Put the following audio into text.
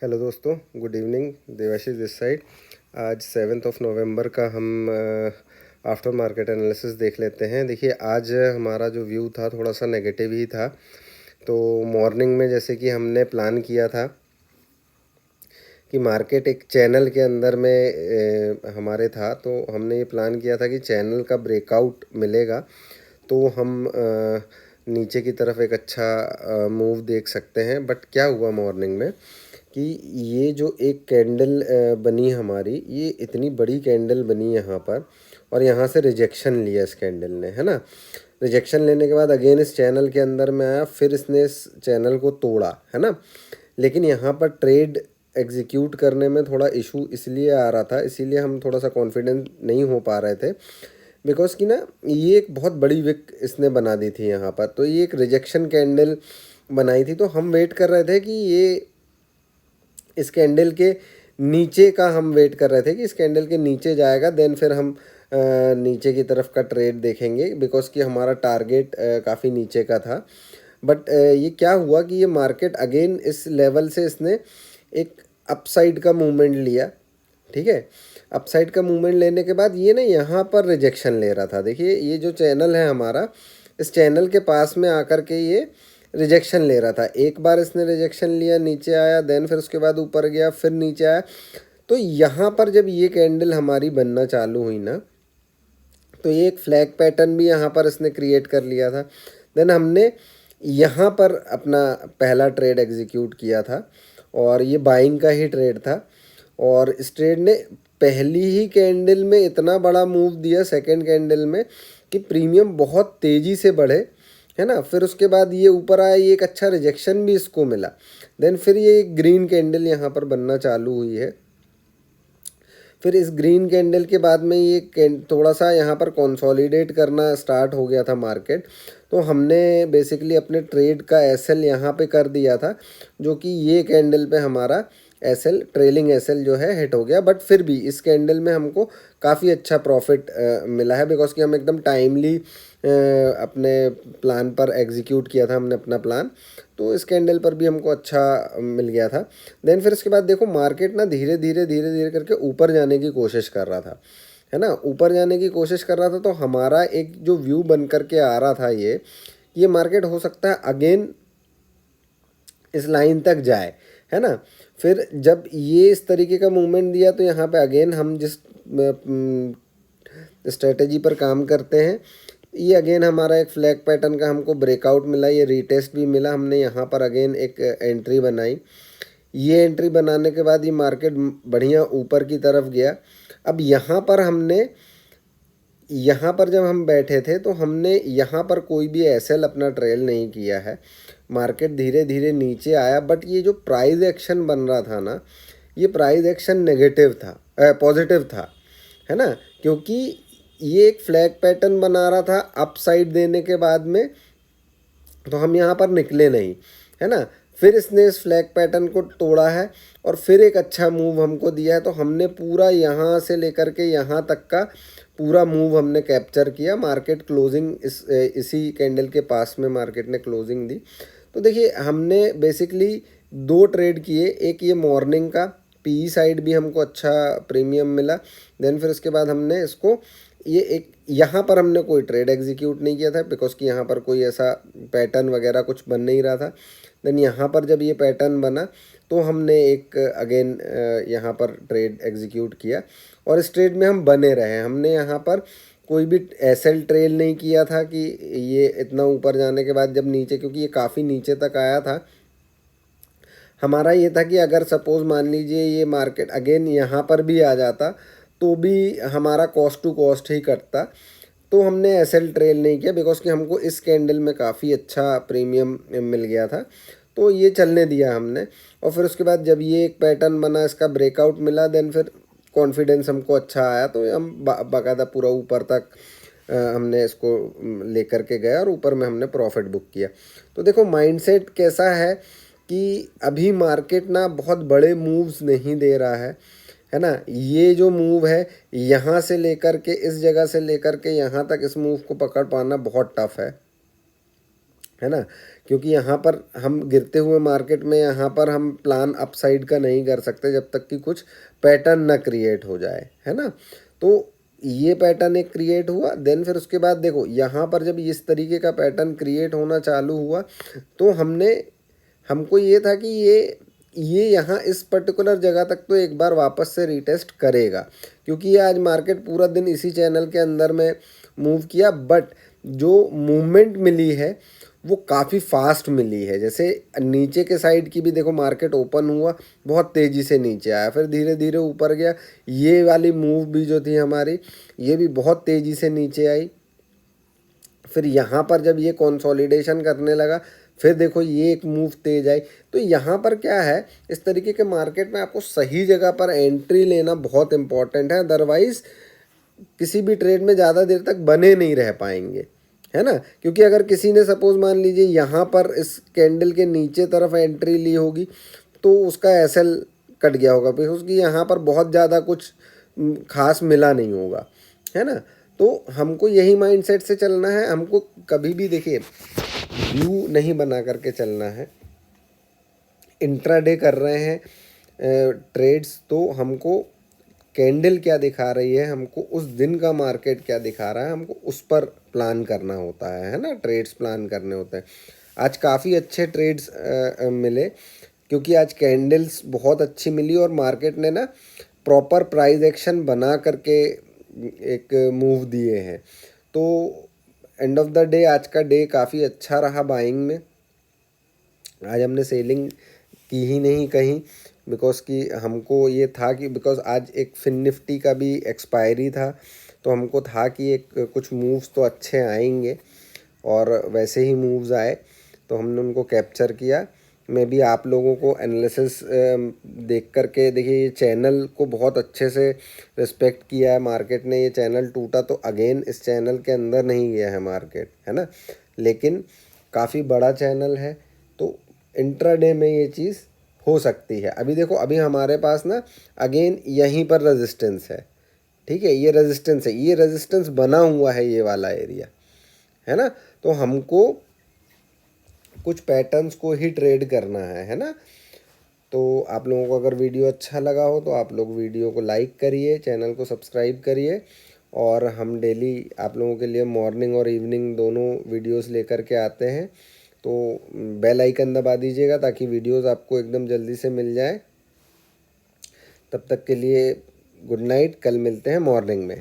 Hello दोस्तों, good evening. Debashish this side. आज 7 नवंबर का हम आफ्टर मार्केट एनालिसिस देख लेते हैं। देखिए, आज हमारा जो व्यू था थोड़ा सा नेगेटिव ही था। तो मॉर्निंग में जैसे कि हमने प्लान किया था कि मार्केट एक चैनल के अंदर में हमारे था, तो हमने ये प्लान किया था कि चैनल का ब्रेकआउट मिलेगा तो हम नीचे की तरफ एक अच्छा मूव देख सकते हैं। बट क्या हुआ मॉर्निंग में कि ये जो एक कैंडल बनी हमारी, ये इतनी बड़ी कैंडल बनी यहाँ पर, और यहाँ से रिजेक्शन लिया इस कैंडल ने, है ना। रिजेक्शन लेने के बाद अगेन इस चैनल के अंदर में आया, फिर इसने इस चैनल को तोड़ा, है ना। लेकिन यहाँ पर ट्रेड एग्जीक्यूट करने में थोड़ा इशू इसलिए आ रहा था, इसीलिए हम थोड़ा सा कॉन्फिडेंट नहीं हो पा रहे थे, बिकॉज कि ना ये एक बहुत बड़ी विक इसने बना दी थी यहाँ पर। तो ये एक रिजेक्शन कैंडल बनाई थी, तो हम वेट कर रहे थे कि ये इस कैंडल के नीचे का हम वेट कर रहे थे कि इस कैंडल के नीचे जाएगा, देन फिर हम नीचे की तरफ का ट्रेड देखेंगे, बिकॉज कि हमारा टारगेट काफ़ी नीचे का था। बट ये क्या हुआ कि ये मार्केट अगेन इस लेवल से इसने एक अपसाइड का मूवमेंट लिया, ठीक है। अपसाइड का मूवमेंट लेने के बाद ये ना यहाँ पर रिजेक्शन ले रहा था। देखिए, ये जो चैनल है हमारा, इस चैनल के पास में आकर के ये रिजेक्शन ले रहा था। एक बार इसने रिजेक्शन लिया, नीचे आया, देन फिर उसके बाद ऊपर गया, फिर नीचे आया। तो यहाँ पर जब ये कैंडल हमारी बनना चालू हुई ना, तो ये एक फ्लैग पैटर्न भी यहाँ पर इसने क्रिएट कर लिया था। देन हमने यहाँ पर अपना पहला ट्रेड एग्जीक्यूट किया था, और ये बाइंग का ही ट्रेड था। और इस ट्रेड ने पहली ही कैंडल में इतना बड़ा मूव दिया, सेकंड कैंडल में, कि प्रीमियम बहुत तेज़ी से बढ़े, है ना। फिर उसके बाद ये ऊपर आया, ये एक अच्छा रिजेक्शन भी इसको मिला। देन फिर ये ग्रीन कैंडल यहाँ पर बनना चालू हुई है। फिर इस ग्रीन कैंडल के बाद में ये थोड़ा सा यहाँ पर कंसोलिडेट करना स्टार्ट हो गया था मार्केट। तो हमने बेसिकली अपने ट्रेड का एसएल यहाँ पे कर दिया था, जो कि ये कैंडल पे हमारा एसएल, ट्रेलिंग एसएल जो है, हिट हो गया। बट फिर भी इस कैंडल में हमको काफ़ी अच्छा प्रॉफिट मिला है, बिकॉज कि हम एकदम टाइमली अपने प्लान पर एग्जीक्यूट किया था हमने अपना प्लान। तो इस कैंडल पर भी हमको अच्छा मिल गया था। देन फिर इसके बाद देखो, मार्केट ना धीरे धीरे करके ऊपर जाने की कोशिश कर रहा था, है ना। ऊपर जाने की कोशिश कर रहा था, तो हमारा एक जो व्यू बन करके आ रहा था, ये मार्केट हो सकता है अगेन इस लाइन तक जाए, है ना। फिर जब ये इस तरीके का मूवमेंट दिया, तो यहाँ पे अगेन हम जिस स्ट्रेटेजी पर काम करते हैं, ये अगेन हमारा एक फ्लैग पैटर्न का हमको ब्रेकआउट मिला, ये रीटेस्ट भी मिला। हमने यहाँ पर अगेन एक एंट्री बनाई। ये एंट्री बनाने के बाद ये मार्केट बढ़िया ऊपर की तरफ गया। अब यहाँ पर जब हम बैठे थे, तो हमने यहाँ पर कोई भी एसएल अपना ट्रेल नहीं किया है। मार्केट धीरे धीरे नीचे आया, बट ये जो प्राइस एक्शन बन रहा था ना, ये प्राइस एक्शन नेगेटिव था, पॉजिटिव था, है ना। क्योंकि ये एक फ्लैग पैटर्न बना रहा था अपसाइड देने के बाद में, तो हम यहाँ पर निकले नहीं, है ना। फिर इसने इस फ्लैग पैटर्न को तोड़ा है, और फिर एक अच्छा मूव हमको दिया है। तो हमने पूरा यहाँ से लेकर के यहाँ तक का पूरा मूव हमने कैप्चर किया। मार्केट क्लोजिंग इसी कैंडल के पास में मार्केट ने क्लोजिंग दी। तो देखिए, हमने बेसिकली दो ट्रेड किए। एक ये मॉर्निंग का पी साइड भी हमको अच्छा प्रीमियम मिला। देन फिर उसके बाद हमने इसको ये एक यहाँ पर हमने कोई ट्रेड एग्जीक्यूट नहीं किया था, बिकॉज कि यहाँ पर कोई ऐसा पैटर्न वगैरह कुछ बन नहीं रहा था। देन यहाँ पर जब ये पैटर्न बना, तो हमने एक अगेन यहाँ पर ट्रेड एग्जीक्यूट किया, और इस ट्रेड में हम बने रहे। हमने यहाँ पर कोई भी एसएल ट्रेल नहीं किया था कि ये इतना ऊपर जाने के बाद जब नीचे, क्योंकि ये काफ़ी नीचे तक आया था, हमारा ये था कि अगर सपोज़ मान लीजिए ये मार्केट अगेन यहाँ पर भी आ जाता, तो भी हमारा कॉस्ट टू कॉस्ट ही कटता। तो हमने एसएल ट्रेल नहीं किया, बिकॉज कि हमको इस कैंडल में काफ़ी अच्छा प्रीमियम मिल गया था। तो ये चलने दिया हमने। और फिर उसके बाद जब ये एक पैटर्न बना, इसका ब्रेकआउट मिला, देन फिर कॉन्फिडेंस हमको अच्छा आया, तो हम बाकायदा पूरा ऊपर तक हमने इसको लेकर के गए, और ऊपर में हमने प्रॉफिट बुक किया। तो देखो, माइंडसेट कैसा है कि अभी मार्केट ना बहुत बड़े मूव्स नहीं दे रहा है ना। ये जो मूव है, यहाँ से लेकर के, इस जगह से लेकर के यहाँ तक, इस मूव को पकड़ पाना बहुत टफ है। है ना। क्योंकि यहाँ पर हम गिरते हुए मार्केट में यहाँ पर हम प्लान अपसाइड का नहीं कर सकते जब तक कि कुछ पैटर्न ना क्रिएट हो जाए, है ना। तो ये पैटर्न एक क्रिएट हुआ, देन फिर उसके बाद देखो यहाँ पर जब इस तरीके का पैटर्न क्रिएट होना चालू हुआ तो हमको ये था कि ये यहाँ इस पर्टिकुलर जगह तक तो एक बार वापस से रीटेस्ट करेगा, क्योंकि ये आज मार्केट पूरा दिन इसी चैनल के अंदर में मूव किया। बट जो मूवमेंट मिली है वो काफ़ी फास्ट मिली है। जैसे नीचे के साइड की भी देखो, मार्केट ओपन हुआ, बहुत तेज़ी से नीचे आया, फिर धीरे धीरे ऊपर गया। ये वाली मूव भी जो थी हमारी, ये भी बहुत तेज़ी से नीचे आई। फिर यहाँ पर जब ये कंसोलिडेशन करने लगा, फिर देखो ये एक मूव तेज आई। तो यहाँ पर क्या है, इस तरीके के मार्केट में आपको सही जगह पर एंट्री लेना बहुत इंपॉर्टेंट है, अदरवाइज़ किसी भी ट्रेड में ज़्यादा देर तक बने नहीं रह पाएंगे, है ना। क्योंकि अगर किसी ने सपोज मान लीजिए यहाँ पर इस कैंडल के नीचे तरफ एंट्री ली होगी तो उसका एसएल कट गया होगा, फिर उसकी यहाँ पर बहुत ज़्यादा कुछ खास मिला नहीं होगा, है ना। तो हमको यही माइंडसेट से चलना है। हमको कभी भी देखिए व्यू नहीं बना करके चलना है। इंट्राडे कर रहे हैं ट्रेड्स, तो हमको कैंडल क्या दिखा रही है, हमको उस दिन का मार्केट क्या दिखा रहा है, हमको उस पर प्लान करना होता है ना। ट्रेड्स प्लान करने होते हैं। आज काफ़ी अच्छे ट्रेड्स मिले, क्योंकि आज कैंडल्स बहुत अच्छी मिली और मार्केट ने ना प्रॉपर प्राइस एक्शन बना करके एक मूव दिए हैं। तो एंड ऑफ द डे आज का डे काफ़ी अच्छा रहा बाइंग में। आज हमने सेलिंग की ही नहीं कहीं, बिकॉज कि हमको ये था कि बिकॉज आज एक फिन निफ्टी का भी एक्सपायरी था, तो हमको था कि एक कुछ मूव्स तो अच्छे आएंगे, और वैसे ही मूव्स आए तो हमने उनको कैप्चर किया। मैं भी आप लोगों को एनालिसिस देख करके, देखिए ये चैनल को बहुत अच्छे से रिस्पेक्ट किया है मार्केट ने। ये चैनल टूटा तो अगेन इस चैनल के अंदर नहीं गया है मार्केट, है ना, लेकिन काफ़ी बड़ा चैनल है, तो इंट्राडे में ये चीज़ हो सकती है। अभी देखो, अभी हमारे पास ना अगेन यहीं पर रेजिस्टेंस है, ठीक है, ये रेजिस्टेंस है, ये रेजिस्टेंस बना हुआ है ये वाला एरिया, है ना। तो हमको कुछ पैटर्न्स को ही ट्रेड करना है ना। तो आप लोगों को अगर वीडियो अच्छा लगा हो तो आप लोग वीडियो को लाइक करिए, चैनल को सब्सक्राइब करिए, और हम डेली आप लोगों के लिए मॉर्निंग और इवनिंग दोनों वीडियोस लेकर के आते हैं। तो बेल आइकन दबा दीजिएगा ताकि वीडियोस आपको एकदम जल्दी से मिल जाए। तब तक के लिए गुड नाइट, कल मिलते हैं मॉर्निंग में।